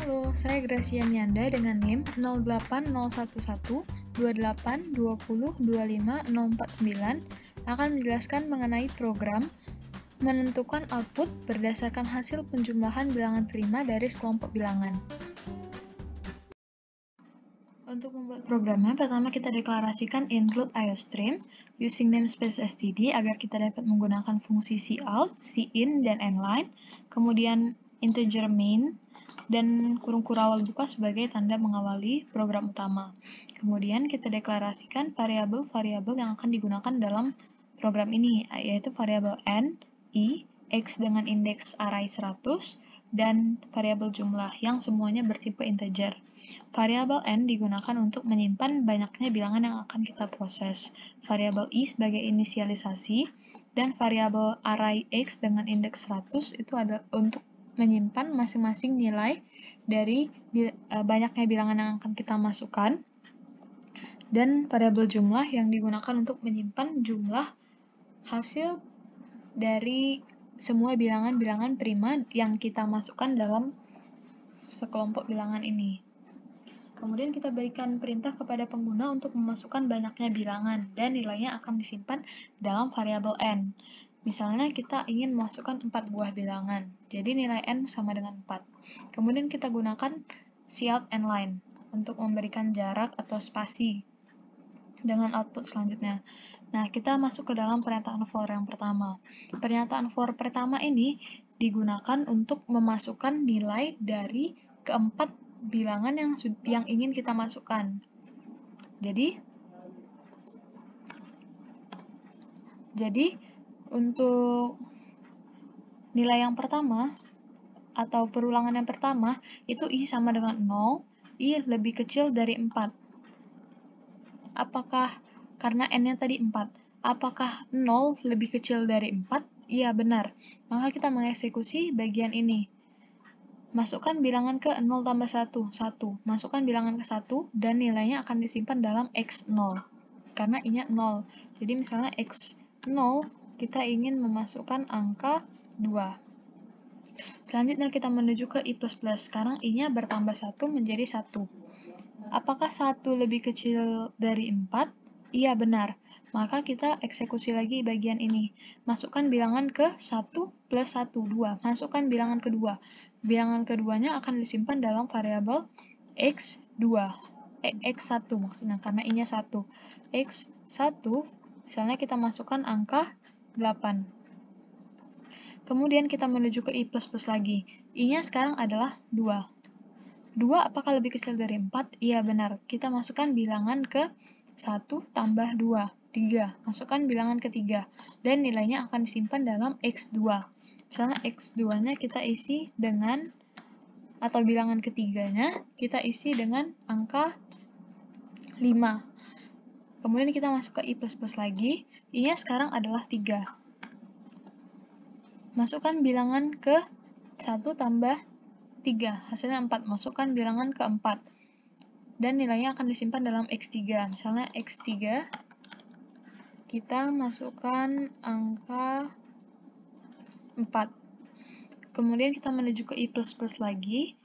Halo, saya Gracia Mianda dengan NIM 0801128202549 akan menjelaskan mengenai program menentukan output berdasarkan hasil penjumlahan bilangan prima dari sekelompok bilangan. Untuk membuat programnya, pertama kita deklarasikan include IOStream using namespace std agar kita dapat menggunakan fungsi cout, cin, dan endline, kemudian integer main, dan kurung kurawal buka sebagai tanda mengawali program utama. Kemudian kita deklarasikan variabel-variabel yang akan digunakan dalam program ini, yaitu variabel n, i, x dengan indeks array 100, dan variabel jumlah yang semuanya bertipe integer. Variabel n digunakan untuk menyimpan banyaknya bilangan yang akan kita proses. Variabel i sebagai inisialisasi, dan variabel array x dengan indeks 100 itu adalah untuk menyimpan masing-masing nilai dari banyaknya bilangan yang akan kita masukkan. Dan variabel jumlah yang digunakan untuk menyimpan jumlah hasil dari semua bilangan-bilangan prima yang kita masukkan dalam sekelompok bilangan ini. Kemudian kita berikan perintah kepada pengguna untuk memasukkan banyaknya bilangan dan nilainya akan disimpan dalam variabel n. Misalnya kita ingin memasukkan 4 buah bilangan, jadi nilai n sama dengan 4. Kemudian kita gunakan cout endline untuk memberikan jarak atau spasi dengan output selanjutnya. Nah, kita masuk ke dalam pernyataan for yang pertama. Pernyataan for pertama ini digunakan untuk memasukkan nilai dari keempat bilangan yang ingin kita masukkan. Jadi untuk nilai yang pertama atau perulangan yang pertama itu i sama dengan 0, i lebih kecil dari 4. Apakah karena n-nya tadi 4, apakah 0 lebih kecil dari 4? Iya, benar. Maka kita mengeksekusi bagian ini. Masukkan bilangan ke 0 tambah 1, 1. Masukkan bilangan ke 1, dan nilainya akan disimpan dalam x0. Karena i-nya 0. Jadi misalnya x0, kita ingin memasukkan angka 2. Selanjutnya kita menuju ke i++. Sekarang i-nya bertambah 1 menjadi 1. Apakah 1 lebih kecil dari 4? Iya, benar. Maka kita eksekusi lagi bagian ini. Masukkan bilangan ke 1 plus 1, 2. Masukkan bilangan kedua. Bilangan keduanya akan disimpan dalam variabel x2. x1 maksudnya, karena i-nya 1. x1, misalnya kita masukkan angka 8. Kemudian kita menuju ke i++ lagi. I-nya sekarang adalah 2. 2 apakah lebih kecil dari 4? Iya, benar. Kita masukkan bilangan ke 1 tambah 2, 3. Masukkan bilangan ketiga, dan nilainya akan disimpan dalam x2. Misalnya x2-nya kita isi dengan, atau bilangan ketiganya, kita isi dengan angka 5. Kemudian kita masuk ke i++ lagi, i-nya sekarang adalah 3. Masukkan bilangan ke 1 tambah 3, hasilnya 4. Masukkan bilangan ke 4. Dan nilainya akan disimpan dalam x3. Misalnya x3, kita masukkan angka 4. Kemudian kita menuju ke i++ lagi.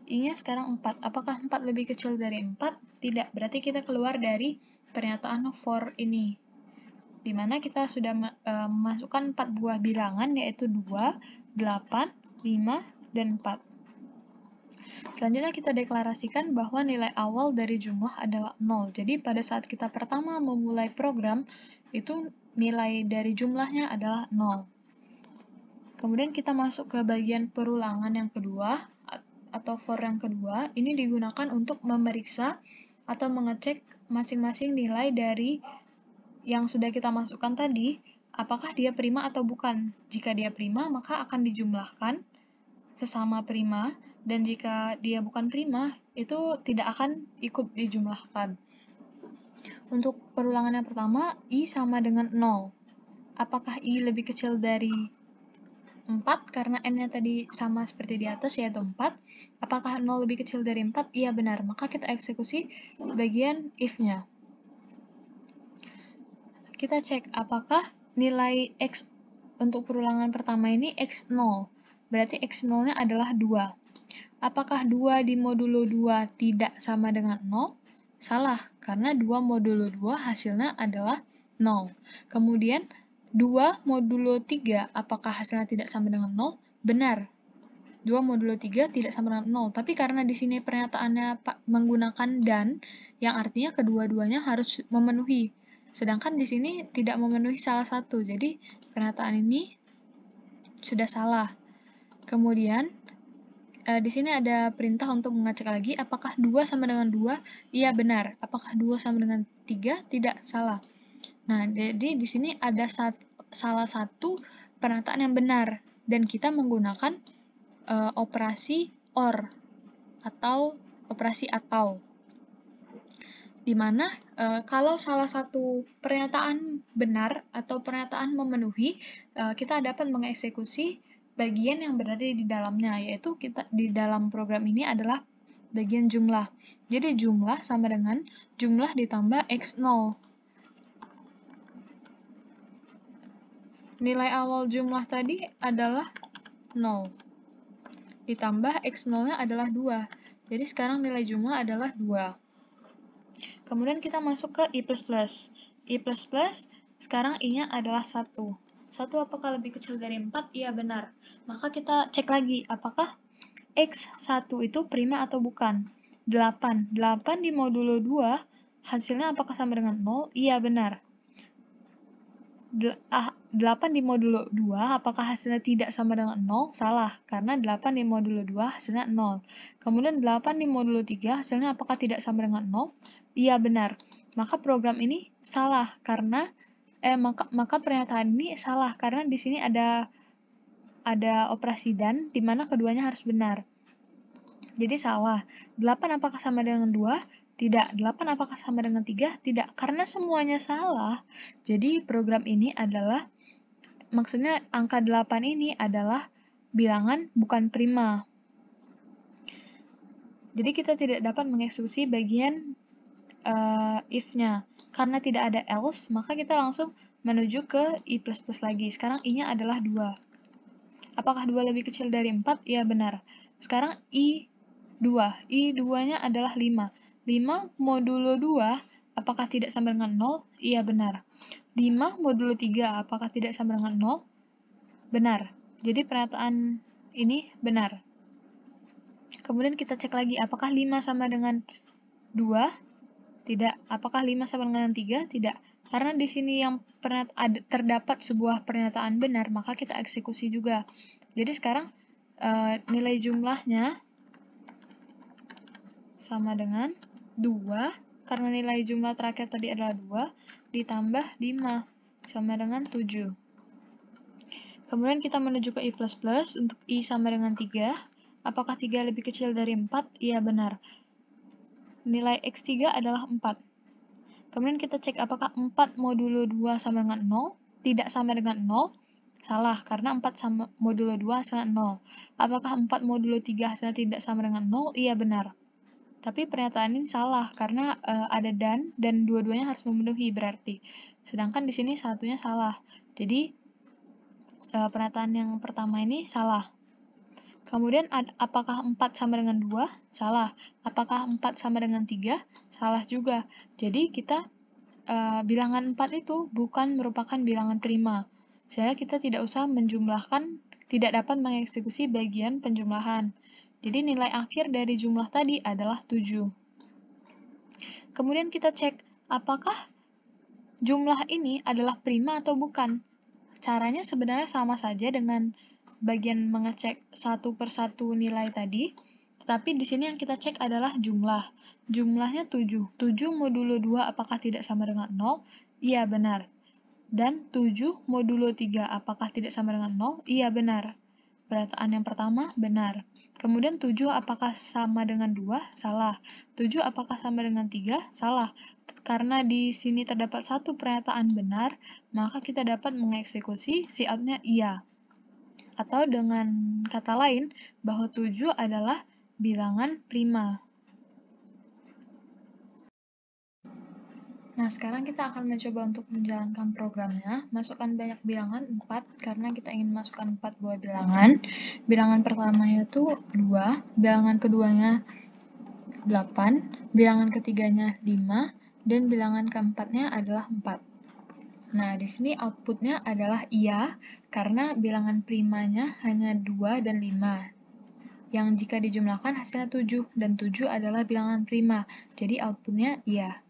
I-nya sekarang 4. Apakah 4 lebih kecil dari 4? Tidak. Berarti kita keluar dari pernyataan for ini, di mana kita sudah memasukkan 4 buah bilangan, yaitu 2, 8, 5, dan 4. Selanjutnya kita deklarasikan bahwa nilai awal dari jumlah adalah 0. Jadi pada saat kita pertama memulai program, itu nilai dari jumlahnya adalah 0. Kemudian kita masuk ke bagian perulangan yang kedua, atau for yang kedua. Ini digunakan untuk memeriksa atau mengecek masing-masing nilai dari yang sudah kita masukkan tadi, apakah dia prima atau bukan. Jika dia prima, maka akan dijumlahkan sesama prima, dan jika dia bukan prima, itu tidak akan ikut dijumlahkan. Untuk perulangan yang pertama, i sama dengan 0. Apakah i lebih kecil dari 4? Karena n-nya tadi sama seperti di atas, yaitu 4. Apakah 0 lebih kecil dari 4? Iya, benar. Maka kita eksekusi bagian if-nya. Kita cek apakah nilai x untuk perulangan pertama ini x0. Berarti x0-nya adalah 2. Apakah 2 di modulo 2 tidak sama dengan 0? Salah, karena 2 modulo 2 hasilnya adalah 0. Kemudian, 2 modulo 3, apakah hasilnya tidak sama dengan 0? Benar, 2 modulo 3 tidak sama dengan 0. Tapi karena di sini pernyataannya menggunakan dan, yang artinya kedua-duanya harus memenuhi. Sedangkan di sini tidak memenuhi salah satu, jadi pernyataan ini sudah salah. Kemudian, di sini ada perintah untuk mengecek lagi, apakah 2 sama dengan 2? Iya, benar. Apakah 2 sama dengan 3? Tidak, salah. Nah, jadi di sini ada salah satu pernyataan yang benar, dan kita menggunakan operasi OR, atau operasi atau. Dimana kalau salah satu pernyataan benar atau pernyataan memenuhi, kita dapat mengeksekusi bagian yang berada di dalamnya, yaitu kita di dalam program ini adalah bagian jumlah. Jadi jumlah sama dengan jumlah ditambah X0. Nilai awal jumlah tadi adalah 0. Ditambah X0-nya adalah 2. Jadi sekarang nilai jumlah adalah 2. Kemudian kita masuk ke I++. I++, sekarang I-nya adalah 1. 1 apakah lebih kecil dari 4? Iya, benar. Maka kita cek lagi, apakah X1 itu prima atau bukan? 8. 8 di modulo 2, hasilnya apakah sama dengan 0? Iya, benar. 8 di modulo 2, apakah hasilnya tidak sama dengan 0? Salah, karena 8 di modulo 2 hasilnya 0. Kemudian 8 di modulo 3, hasilnya apakah tidak sama dengan 0? Iya, benar. Maka program ini salah, karena maka pernyataan ini salah, karena di sini ada operasi dan, di mana keduanya harus benar. Jadi salah. 8 apakah sama dengan 2? Tidak. 8 apakah sama dengan 3? Tidak. Karena semuanya salah, jadi program ini adalah, maksudnya angka 8 ini adalah bilangan bukan prima. Jadi kita tidak dapat mengeksekusi bagian if-nya. Karena tidak ada else, maka kita langsung menuju ke I++ lagi. Sekarang I-nya adalah 2. Apakah 2 lebih kecil dari 4? Ya, benar. Sekarang I2. I2-nya adalah 5. 5 modulo 2, apakah tidak sama dengan 0? Iya, benar. 5 modulo 3, apakah tidak sama dengan 0? Benar. Jadi pernyataan ini benar. Kemudian kita cek lagi, apakah 5 sama dengan 2? Tidak. Apakah 5 sama dengan 3? Tidak. Karena di sini yang terdapat sebuah pernyataan benar, maka kita eksekusi juga. Jadi sekarang nilai jumlahnya sama dengan 2, karena nilai jumlah terakhir tadi adalah 2, ditambah 5, sama dengan 7. Kemudian kita menuju ke I++, untuk I sama dengan 3. Apakah 3 lebih kecil dari 4? Iya, benar. Nilai X3 adalah 4. Kemudian kita cek apakah 4 modulo 2 sama dengan 0? Tidak sama dengan 0. Salah, karena 4 sama modulo 2 hasilnya 0. Apakah 4 modulo 3 hasilnya tidak sama dengan 0? Iya, benar. Tapi pernyataan ini salah, karena ada dan dua-duanya harus memenuhi berarti. Sedangkan di sini satunya salah. Jadi, pernyataan yang pertama ini salah. Kemudian, apakah 4 sama dengan 2? Salah. Apakah 4 sama dengan 3? Salah juga. Jadi, kita bilangan 4 itu bukan merupakan bilangan prima. Sehingga kita tidak usah menjumlahkan, tidak dapat mengeksekusi bagian penjumlahan. Jadi, nilai akhir dari jumlah tadi adalah 7. Kemudian kita cek, apakah jumlah ini adalah prima atau bukan? Caranya sebenarnya sama saja dengan bagian mengecek satu persatu nilai tadi, tetapi di sini yang kita cek adalah jumlah. Jumlahnya 7. 7 modulo 2 apakah tidak sama dengan 0? Iya, benar. Dan 7 modulo 3 apakah tidak sama dengan 0? Iya, benar. Pernyataan yang pertama benar. Kemudian 7 apakah sama dengan 2? Salah. 7 apakah sama dengan 3? Salah. Karena di sini terdapat satu pernyataan benar, maka kita dapat mengeksekusi si out-nya iya. Atau dengan kata lain, bahwa 7 adalah bilangan prima. Nah, sekarang kita akan mencoba untuk menjalankan programnya. Masukkan banyak bilangan 4, karena kita ingin masukkan 4 buah bilangan. Bilangan pertamanya itu 2, bilangan keduanya 8, bilangan ketiganya 5, dan bilangan keempatnya adalah 4. Nah, di sini outputnya adalah iya, karena bilangan primanya hanya 2 dan 5. Yang jika dijumlahkan hasilnya 7, dan 7 adalah bilangan prima, jadi outputnya iya.